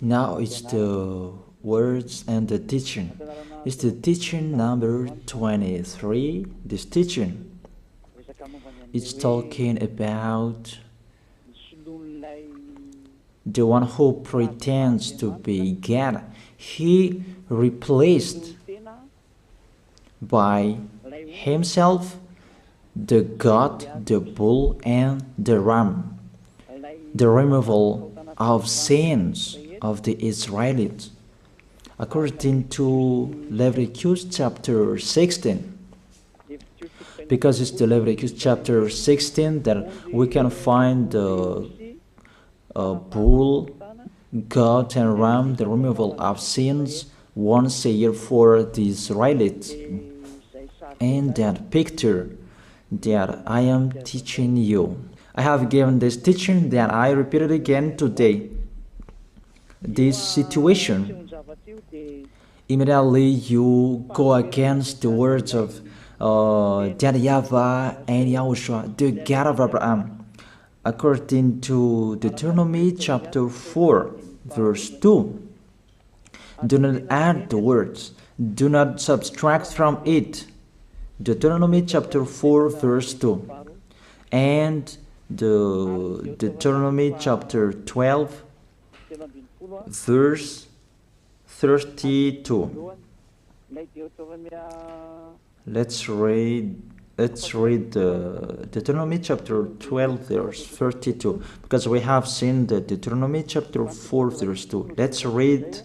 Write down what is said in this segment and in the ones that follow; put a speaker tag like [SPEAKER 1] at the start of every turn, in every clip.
[SPEAKER 1] Now it's the words and the teaching. It's the teaching number 23. This teaching, it's talking about the one who pretends to be God. He replaced by himself the goat, the bull, and the ram. The removal of sins of the Israelites. According to Leviticus chapter 16. Because it's the Leviticus chapter 16 that we can find the bull, goat, and ram, the removal of sins once a year for the Israelites. And that picture that I am teaching you. I have given this teaching that I repeated again today. This situation, immediately you go against the words of that YAHVAH and YAHOSHUAH, the God of Abraham. According to Deuteronomy chapter 4, verse 2. Do not add the words, do not subtract from it. Deuteronomy chapter 4, verse 2. And the Deuteronomy chapter 12, verse 32. Let's read the Deuteronomy chapter 12, verse 32, because we have seen the Deuteronomy chapter 4, verse 2. Let's read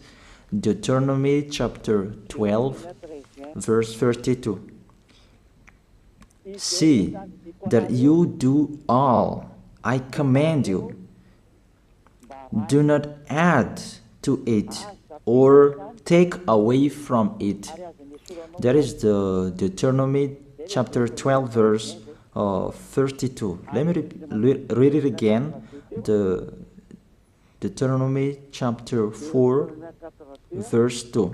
[SPEAKER 1] Deuteronomy chapter 12, verse 32. See that you do all I command you. Do not add to it or take away from it. That is the Deuteronomy chapter 12, verse 32. Let me read it again. The Deuteronomy chapter 4, verse 2.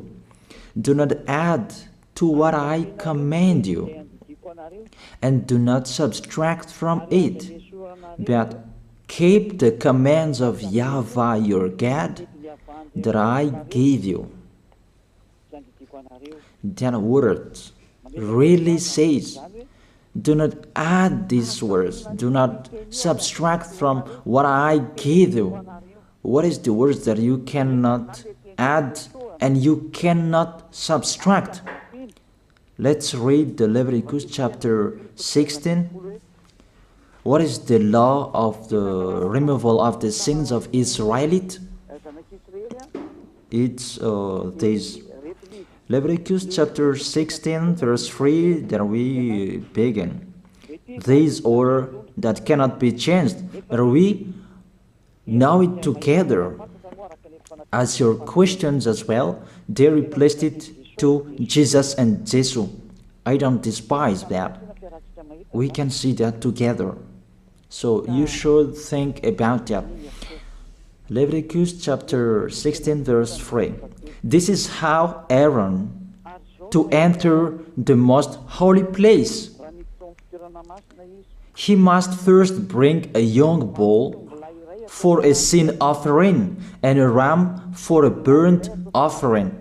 [SPEAKER 1] Do not add to what I command you, and do not subtract from it, but keep the commands of YAHVAH your God that I gave you. That word really says, do not add these words, do not subtract from what I gave you. What is the words that you cannot add and you cannot subtract? Let's read the Leviticus chapter 16. What is the law of the removal of the sins of Israelite? It's this. Leviticus chapter 16, verse 3, that we begin. These or that cannot be changed, but we know it together. As your questions as well, they replaced it to Jesus and Jesus. I don't despise that. We can see that together. So you should think about that. Leviticus chapter 16, verse 3. This is how Aaron to enter the most holy place. He must first bring a young bull for a sin offering and a ram for a burnt offering.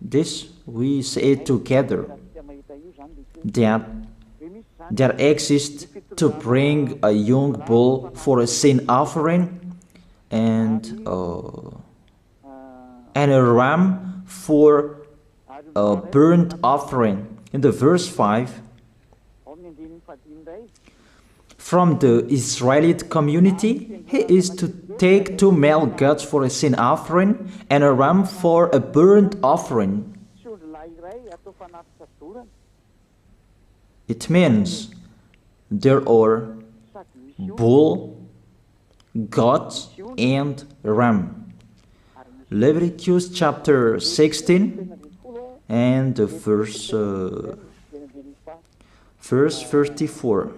[SPEAKER 1] This we say together. That exists to bring a young bull for a sin offering and a ram for a burnt offering. In the verse 5, from the Israelite community, he is to take 2 male goats for a sin offering and a ram for a burnt offering. It means there are bull, goat, and ram. Leviticus chapter 16 and the verse 34.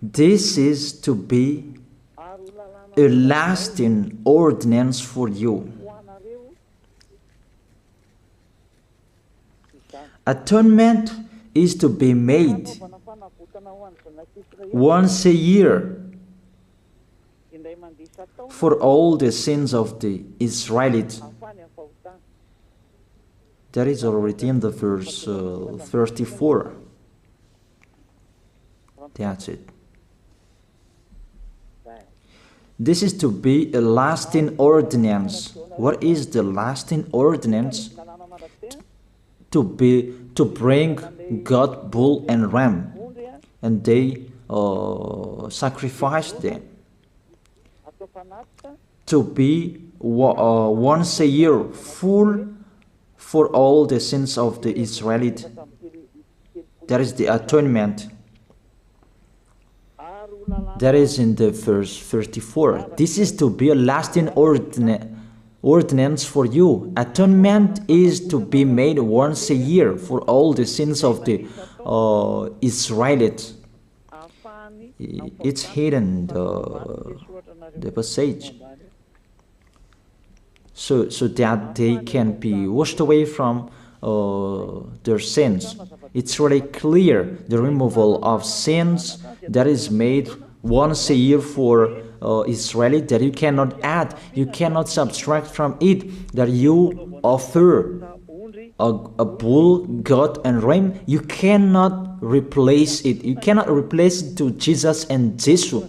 [SPEAKER 1] This is to be a lasting ordinance for you. Atonement is to be made once a year for all the sins of the Israelites. That is already in the verse 34. That's it. This is to be a lasting ordinance. What is the lasting ordinance? To bring God, bull and ram, and they sacrificed them. To be once a year full for all the sins of the Israelites. That is the atonement. That is in the verse 34. This is to be a lasting ordinance for you. Atonement is to be made once a year for all the sins of the Israelites. It's hidden, the passage. So that they can be washed away from their sins. It's really clear, the removal of sins that is made once a year for Israeli, that you cannot add, you cannot subtract from it, that you offer a bull, goat and ram, you cannot replace it. You cannot replace it to Jesus and Jesus.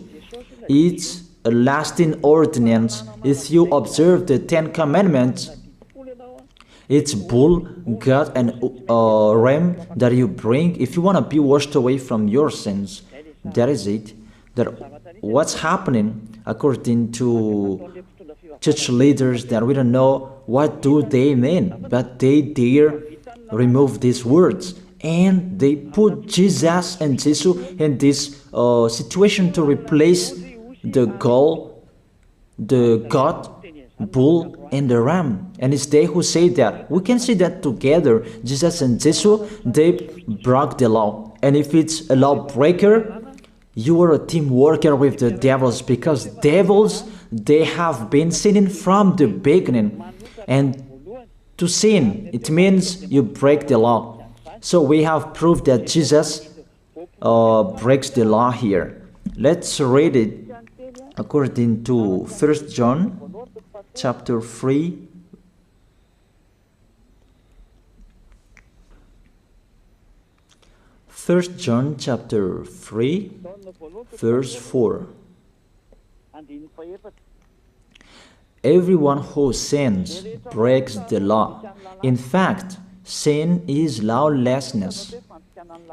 [SPEAKER 1] It's a lasting ordinance. If you observe the 10 Commandments, it's bull, goat and ram that you bring if you want to be washed away from your sins. That is it. That what's happening according to church leaders, that we don't know what do they mean, but they dare remove these words and they put Jesus and Jesus in this situation to replace the God, bull and the ram. And it's they who say that. We can see that together, Jesus and Jesus, they broke the law. And if it's a lawbreaker, you are a team worker with the devils, because devils, they have been sinning from the beginning. And to sin, it means you break the law. So we have proof that Jesus breaks the law here. Let's read it according to 1 John chapter 3. First John chapter 3, verse 4. Everyone who sins breaks the law. In fact, sin is lawlessness.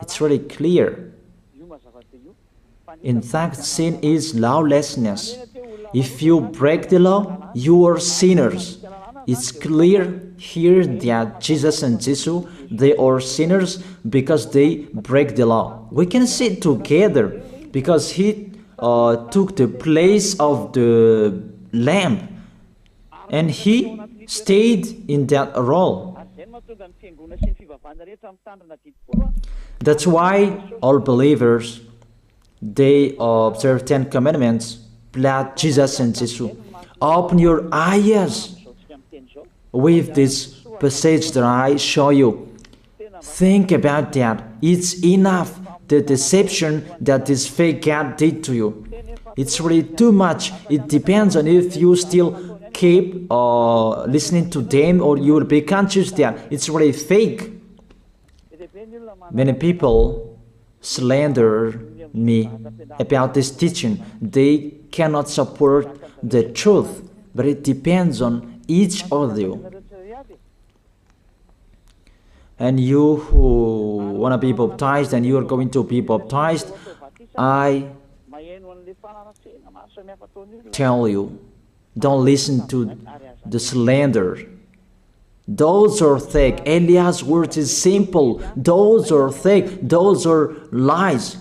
[SPEAKER 1] It's really clear. In fact, sin is lawlessness. If you break the law, you are sinners. It's clear here that Jesus and Jesus, they are sinners because they break the law. We can see it together because he took the place of the lamb and he stayed in that role. That's why all believers, they observe 10 Commandments, blood, Jesus and Jesus. Open your eyes with this passage that I show you. Think about that. It's enough, the deception that this fake God did to you. It's really too much. It depends on if you still keep listening to them, or you will be conscious that it's really fake. Many people slander me about this teaching. They cannot support the truth, but it depends on each of you. And you who want to be baptized, and you are going to be baptized, I tell you, don't listen to the slander. Those are fake. Eliah's words is simple. Those are fake. Those are lies.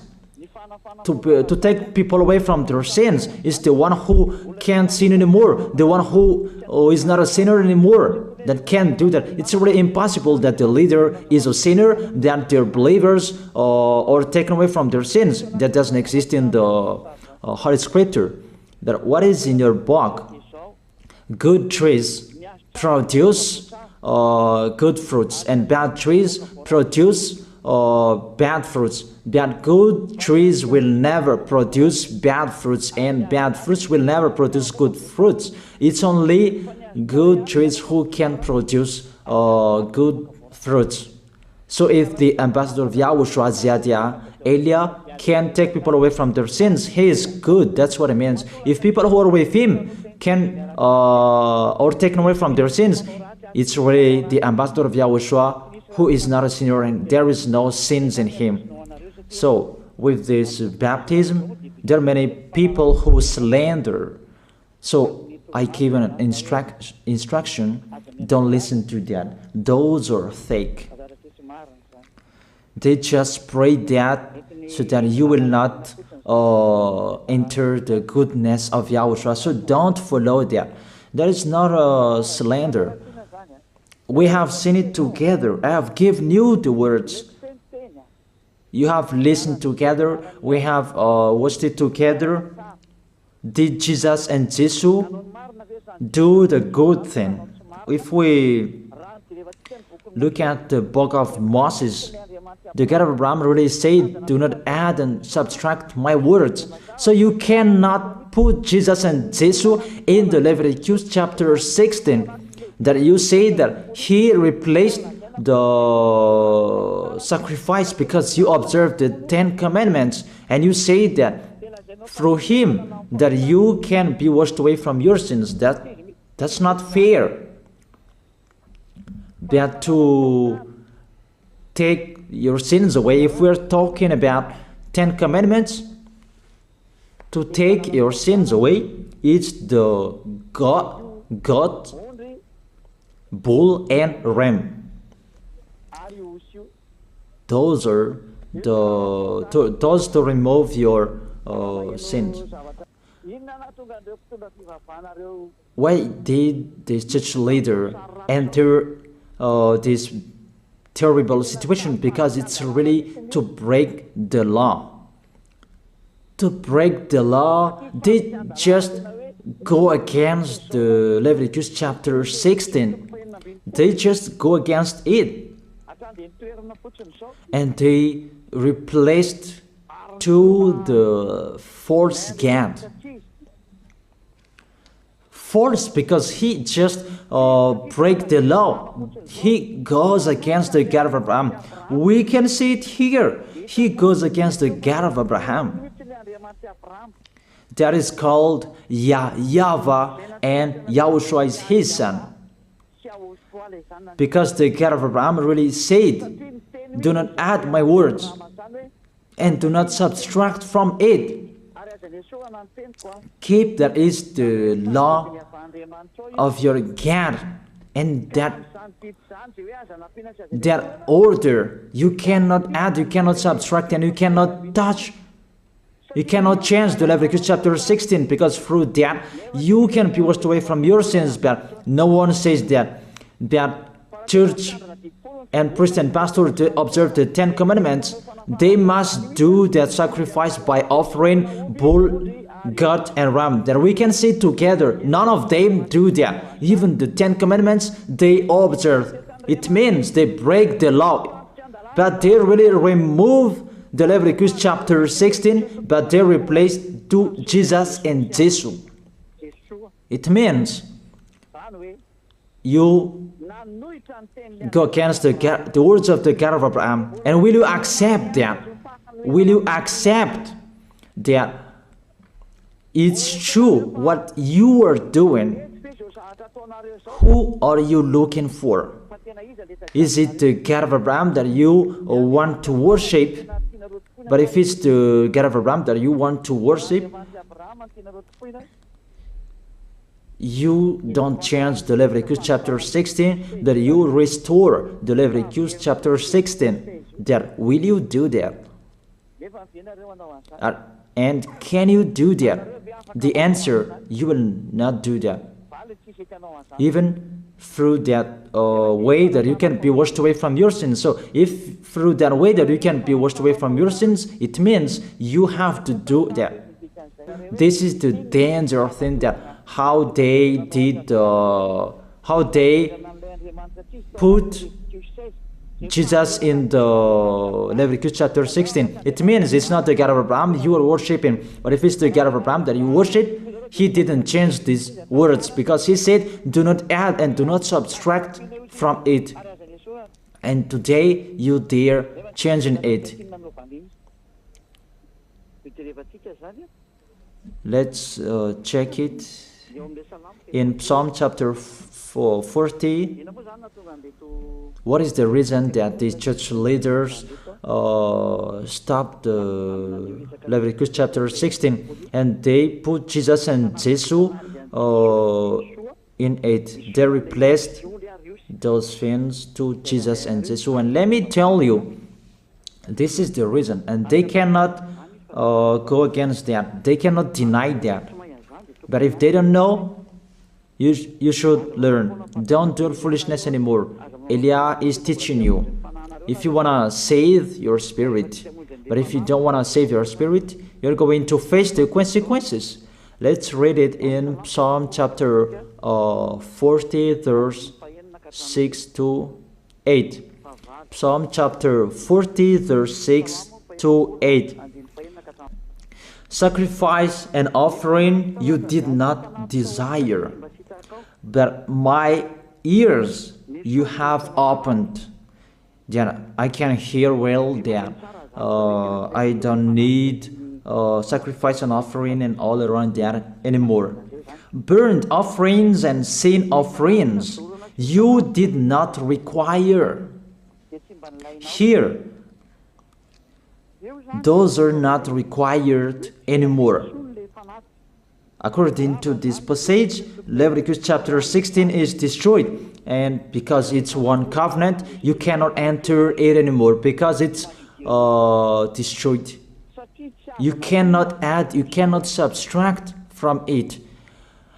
[SPEAKER 1] To take people away from their sins is the one who can't sin anymore. The one who is not a sinner anymore, that can't do that. It's really impossible that the leader is a sinner, that their believers are taken away from their sins. That doesn't exist in the Holy Scripture. That what is in your book? Good trees produce good fruits, and bad trees produce bad fruits. That good trees will never produce bad fruits, and bad fruits will never produce good fruits. It's only good trees who can produce good fruits. So if the ambassador of Yahushua, Ziyadiyah, Elia, can take people away from their sins, he is good. That's what it means. If people who are with him can or taken away from their sins, it's really the ambassador of Yahushua who is not a sinner, and there is no sins in him. So with this baptism, there are many people who slander. So I give an instruction, don't listen to that. Those are fake. They just pray that so that you will not enter the goodness of Yahushua. So don't follow that. That is not a slander. We have seen it together. I have given you the words. You have listened together. We have watched it together. Did Jesus and Jesus do the good thing? If we look at the book of Moses, the God of Abraham really said, do not add and subtract my words. So you cannot put Jesus and Jesus in the Leviticus chapter 16. That you say that he replaced the sacrifice because you observed the 10 commandments, and you say that through him that you can be washed away from your sins. That's not fair. But to take your sins away, if we're talking about 10 commandments, to take your sins away, it's the God, bull and ram. Those are those to remove your sins. Why did this church leader enter this terrible situation? Because it's really to break the law. To break the law, they just go against the Leviticus chapter 16. They just go against it. And they replaced to the false God. False because he just break the law. He goes against the God of Abraham. We can see it here. He goes against the God of Abraham. That is called YAHVAH, and YAHOSHUAH is his son. Because the God of Abraham really said, do not add my words and do not subtract from it. Keep, that is the law of your God, and that order. You cannot add, you cannot subtract, and you cannot touch. You cannot change the Leviticus chapter 16, because through that you can be washed away from your sins. But no one says that church and priest and pastor to observe the 10 commandments, they must do that sacrifice by offering bull, goat, and ram. That we can see together. None of them do that. Even the 10 commandments they observe. It means they break the law, but they really remove the Leviticus chapter 16, but they replace to Jesus and Jesus. It means you go against the words of the God of Abraham. And will you accept that? Will you accept that it's true what you are doing? Who are you looking for? Is it the God of Abraham that you want to worship? But if it's the God of Abraham that you want to worship, you don't change the Leviticus chapter 16, that you restore the Leviticus chapter 16. That will you do that? And can you do that? The answer, you will not do that. Even through that way that you can be washed away from your sins. So if through that way that you can be washed away from your sins, it means you have to do that. This is the danger thing, that how they did, how they put Jesus in the Leviticus chapter 16. It means it's not the God of Abraham you are worshiping. But if it's the God of Abraham that you worship, he didn't change these words, because he said, do not add and do not subtract from it. And today you dare changing it. Let's check it in Psalm chapter 40. What is the reason that the church leaders stopped the Leviticus chapter 16 and they put Jesus and Jesus in it? They replaced those things to Jesus and Jesus. And let me tell you, this is the reason, and they cannot go against that. They cannot deny that. But if they don't know, you should learn. Don't do foolishness anymore. Elia is teaching you. If you want to save your spirit, but if you don't want to save your spirit, you're going to face the consequences. Let's read it in Psalm chapter 40, verse 6 to 8. Psalm chapter 40, verse 6 to 8. Sacrifice and offering you did not desire, but my ears you have opened. Then I can hear well that I don't need sacrifice and offering and all around that anymore. Burnt offerings and sin offerings you did not require. Here, those are not required anymore. According to this passage, Leviticus chapter 16 is destroyed. And because it's one covenant, you cannot enter it anymore because it's destroyed. You cannot add, you cannot subtract from it.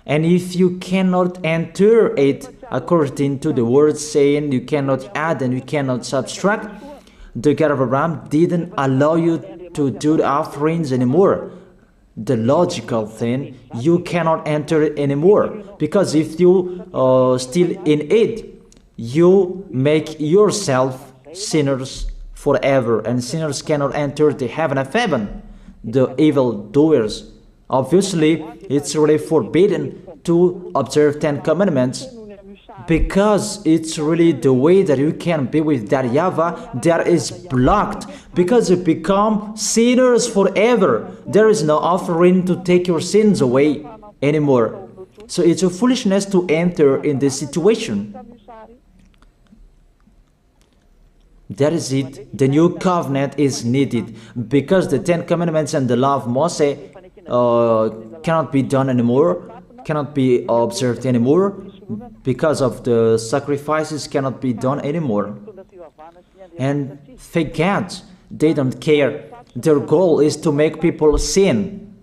[SPEAKER 1] And if you cannot enter it according to the word saying you cannot add and you cannot subtract, the God of Abraham didn't allow you to do the offerings anymore. The logical thing, you cannot enter it anymore, because if you still in it, you make yourself sinners forever, and sinners cannot enter the heaven of heaven, the evil doers. Obviously, it's really forbidden to observe 10 commandments, because it's really the way that you can be with that YAHVAH that is blocked, because you become sinners forever. There is no offering to take your sins away anymore. So it's a foolishness to enter in this situation. That is it. The new covenant is needed, because the 10 commandments and the law of Moses cannot be done anymore, cannot be observed anymore, because of the sacrifices cannot be done anymore. And fake gods, they don't care. Their goal is to make people sin.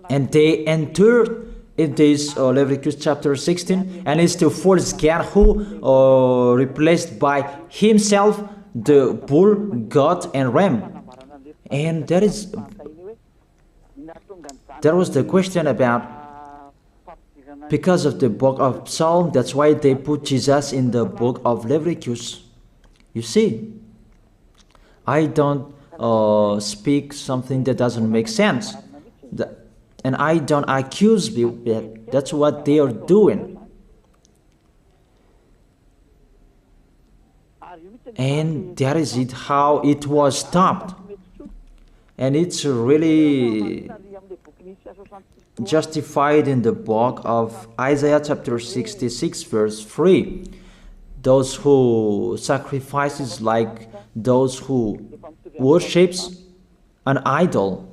[SPEAKER 1] And they enter in this Leviticus chapter 16, and it's to force God who replaced by himself the bull, goat, and ram. And there was the question about, because of the book of Psalm, that's why they put Jesus in the book of Leviticus. You see, I don't speak something that doesn't make sense. And I don't accuse people. That's what they are doing. And that is it, how it was stopped. And it's really justified in the book of Isaiah chapter 66 verse 3. Those who sacrifices like those who worships an idol.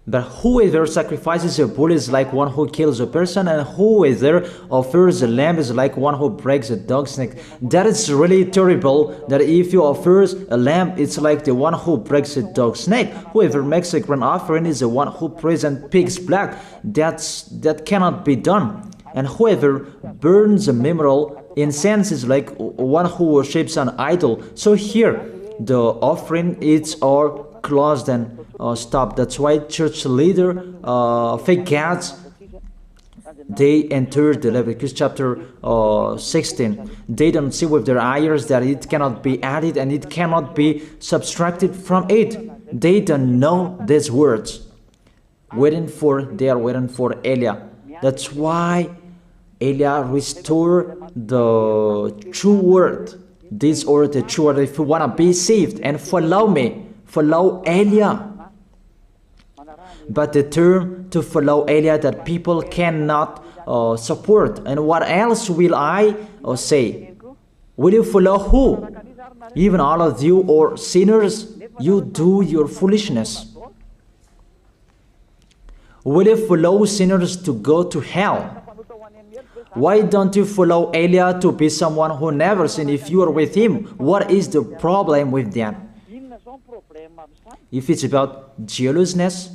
[SPEAKER 1] But whoever sacrifices a bull is like one who kills a person, and whoever offers a lamb is like one who breaks a dog's neck. That is really terrible, that if you offer a lamb, it's like the one who breaks a dog's neck. Whoever makes a grain offering is the one who presents pig's blood. That cannot be done. And whoever burns a memorial incense is like one who worships an idol. So here, the offering is all closed and stopped. That's why church leader, fake gods, they entered the Leviticus chapter 16. They don't see with their eyes that it cannot be added and it cannot be subtracted from it. They don't know these words. They are waiting for Eliah. That's why Eliah restored the true word. This or the true word. If you want to be saved and follow me, follow Eliah. But the term to follow Eliah that people cannot support. And what else will I say? Will you follow who? Even all of you or sinners, you do your foolishness. Will you follow sinners to go to hell? Why don't you follow Eliah to be someone who never sinned if you are with him? What is the problem with that? If it's about jealousness,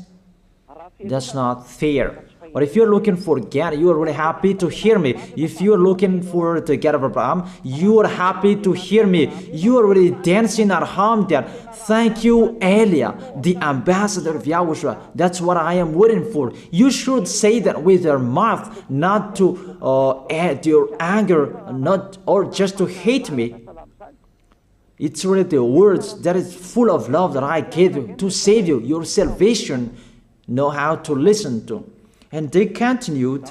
[SPEAKER 1] that's not fair. But if you're looking for God, you are really happy to hear me. If you're looking for the God of Abraham, you are happy to hear me. You are really dancing at home there. Thank you, Eliah, the ambassador of Yahushua. That's what I am waiting for. You should say that with your mouth, not to add your anger, not or just to hate me. It's really the words that is full of love that I gave you to save you. Your salvation, know how to listen to. And they continued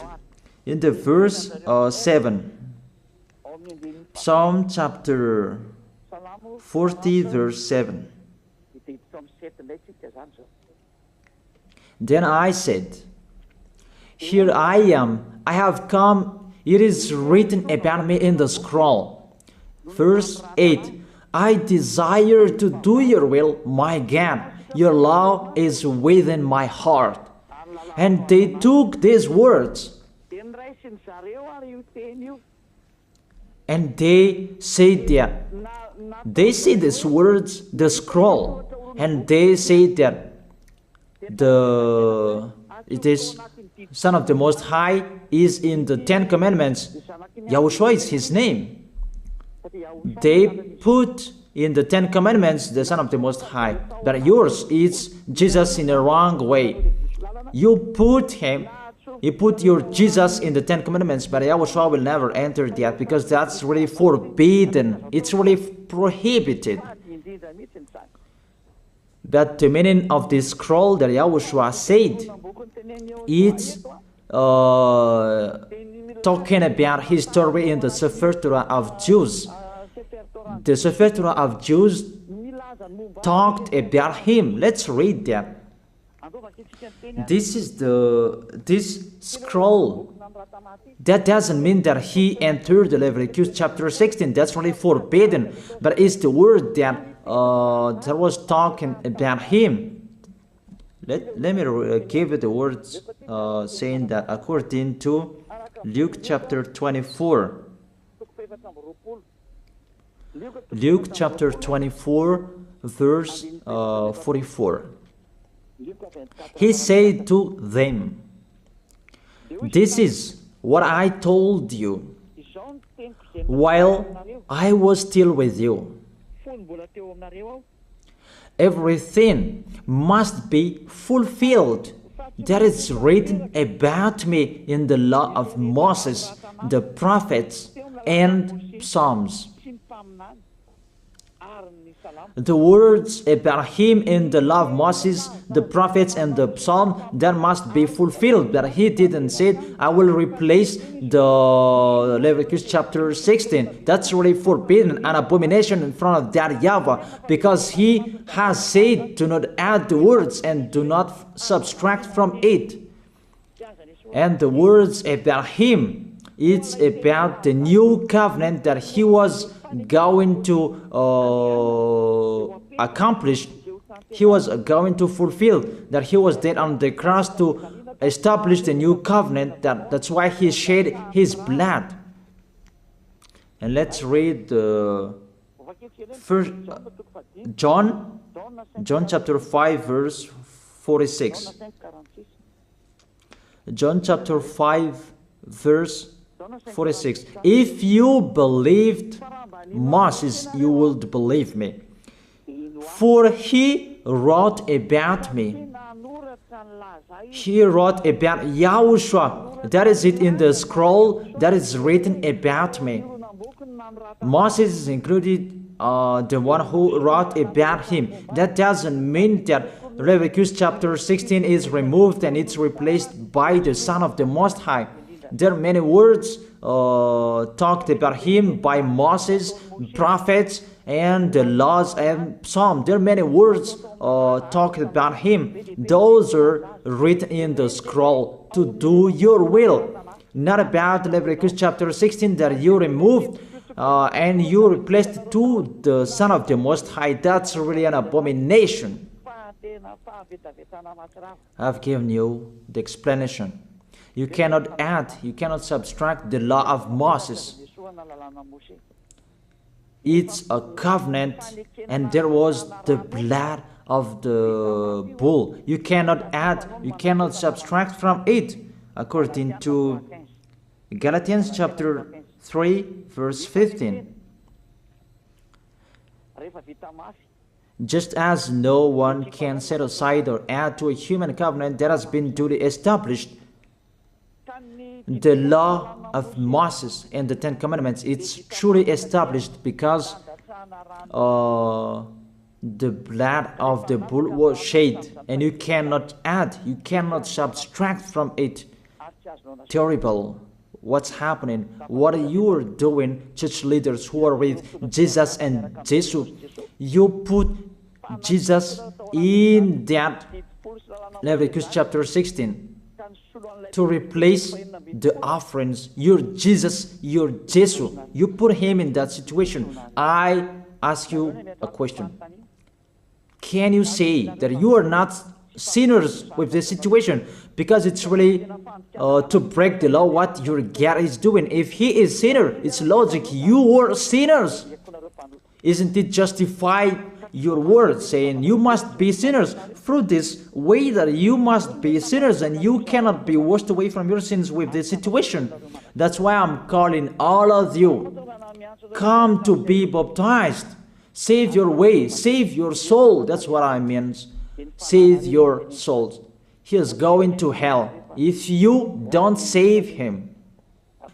[SPEAKER 1] in the verse 7. Psalm chapter 40 verse 7. Then I said, here I am, I have come, it is written about me in the scroll. Verse 8. I desire to do your will, my God. Your law is within my heart. And they took these words and they said that they see these words, the scroll, and they say that it is Son of the Most High is in the 10 Commandments. Yahushua is his name. They put in the 10 Commandments the Son of the Most High, but yours is Jesus in a wrong way. You put your Jesus in the 10 Commandments, but Yahushua will never enter that because that's really forbidden. It's really prohibited. But the meaning of this scroll that Yahushua said, it's talking about his story in the Sefer Torah of Jews. The Sefer Torah of Jews talked about him. Let's read that. This scroll. That doesn't mean that he entered the Leviticus chapter 16. That's really forbidden. But it's the word that was talking about him. Let me give you the words saying that according to Luke chapter 24. Luke chapter 24 verse 44. He said to them, this is what I told you while I was still with you. Everything must be fulfilled that is written about me in the law of Moses, the prophets, and Psalms. The words about him in the law of Moses, the prophets, and the psalm, that must be fulfilled. But he didn't say, I will replace the Leviticus chapter 16. That's really forbidden, an abomination in front of that YAHVAH, because he has said, do not add the words and do not subtract from it. And the words about him, it's about the new covenant that he was going to accomplish. He was going to fulfill, that he was dead on the cross to establish the new covenant. That's why he shed his blood. And let's read first John chapter 5 verse 46. John chapter 5 verse 46. If you believed Moses, you would believe me, for he wrote about me. He wrote about Yahushua. That is it in the scroll that is written about me. Moses is included, the one who wrote about him. That doesn't mean that Leviticus chapter 16 is removed and it's replaced by the Son of the Most High. There are many words talked about him by Moses, prophets, and the laws and Psalm. There are many words talked about him. Those are written in the scroll to do your will. Not about Leviticus chapter 16 that you removed and you replaced to the Son of the Most High. That's really an abomination. I've given you the explanation. You cannot add, you cannot subtract the law of Moses. It's a covenant, and there was the blood of the bull. You cannot add, you cannot subtract from it, according to Galatians chapter 3, verse 15. Just as no one can set aside or add to a human covenant that has been duly established, the law of Moses and the Ten Commandments, it's truly established because the blood of the bull was shed, and you cannot add, you cannot subtract from it. Terrible. What's happening? What you are doing, church leaders who are with Jesus and Jesus? You put Jesus in that Leviticus chapter 16 to replace the offerings. Your Jesus, your Jesus. You put him in that situation. I ask you a question. Can you say that you are not sinners with this situation? Because it's really to break the law what your God is doing. If he is sinner, it's logic. You are sinners. Isn't it justify your word saying you must be sinners through this way that you must be sinners and you cannot be washed away from your sins with this situation? That's why I'm calling all of you, come to be baptized. Save your way, save your soul. That's what I mean. Save your souls. He is going to hell if you don't save him.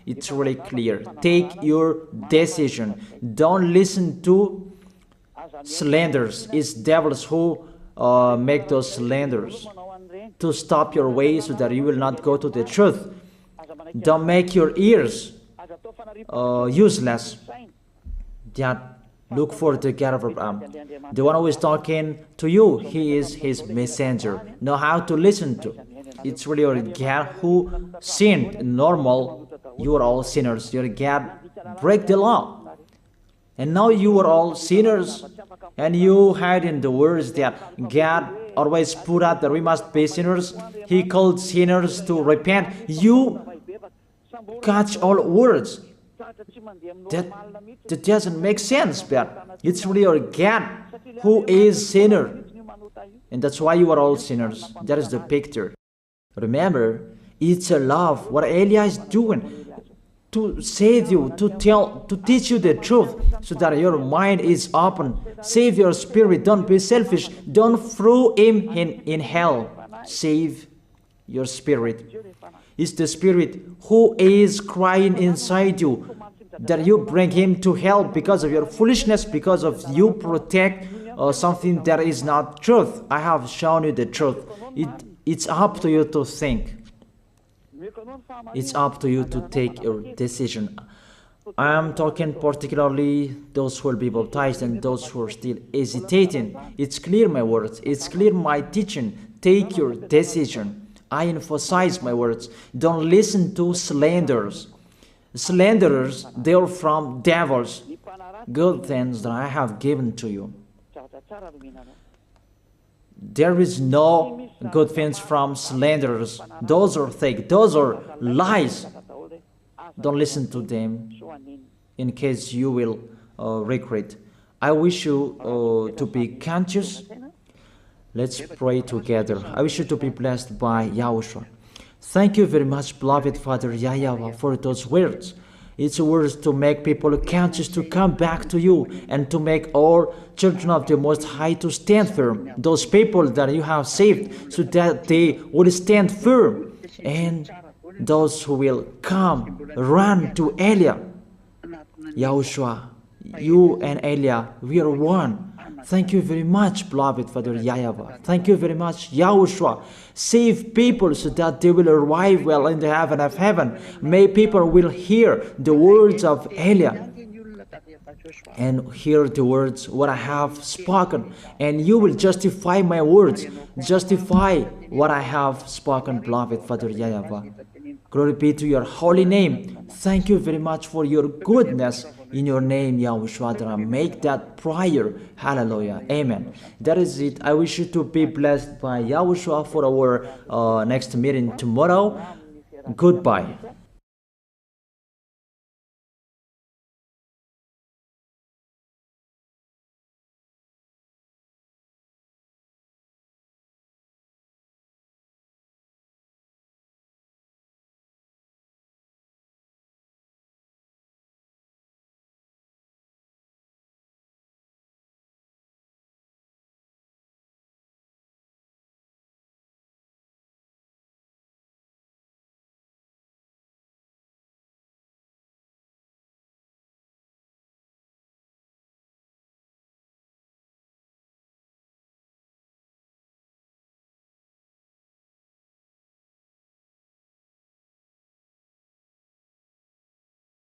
[SPEAKER 1] It's really clear. Take your decision. Don't listen to slanders. It's devils who make those slanders to stop your way so that you will not go to the truth. Don't make your ears useless. Look for the God of Abraham. The one who is talking to you, he is his messenger. Know how to listen to. It's really your God who sinned. Normal, you are all sinners. Your God break the law. And now you are all sinners. And you hide in the words that God always put out that we must be sinners. He called sinners to repent. You catch all words. That doesn't make sense, but it's really your God who is sinner. And that's why you are all sinners. That is the picture. Remember, it's a love. What Elia is doing to save you, to teach you the truth so that your mind is open. Save your spirit. Don't be selfish. Don't throw him in hell. Save your spirit. It's the spirit who is crying inside you, that you bring him to hell because of your foolishness, because of you protect something that is not truth. I have shown you the truth. It's up to you to think. It's up to you to take your decision. I am talking particularly those who will be baptized and those who are still hesitating. It's clear my words. It's clear my teaching. Take your decision. I emphasize my words. Don't listen to slanders. Slanderers, they are from devils. Good things that I have given to you. There is no good things from slanderers. Those are fake. Those are lies. Don't listen to them in case you will regret. I wish you to be conscious. Let's pray together. I wish you to be blessed by Yahushua. Thank you very much, beloved Father YAHVAH, for those words. It's words to make people conscious to come back to you, and to make all children of the Most High to stand firm. Those people that you have saved, so that they will stand firm. And those who will come, run to Elia. Yahushua, you and Elia, we are one. Thank you very much, beloved Father YAHVAH. Thank you very much, Yahushua. Save people so that they will arrive well in the heaven of heaven. May people will hear the words of Elia and hear the words what I have spoken, and you will justify my words, justify what I have spoken, beloved Father YAHVAH. Glory be to your holy name. Thank you very much for your goodness. In your name, Yahushua, that I make that prayer. Hallelujah. Amen. That is it. I wish you to be blessed by Yahushua for our next meeting tomorrow. Goodbye.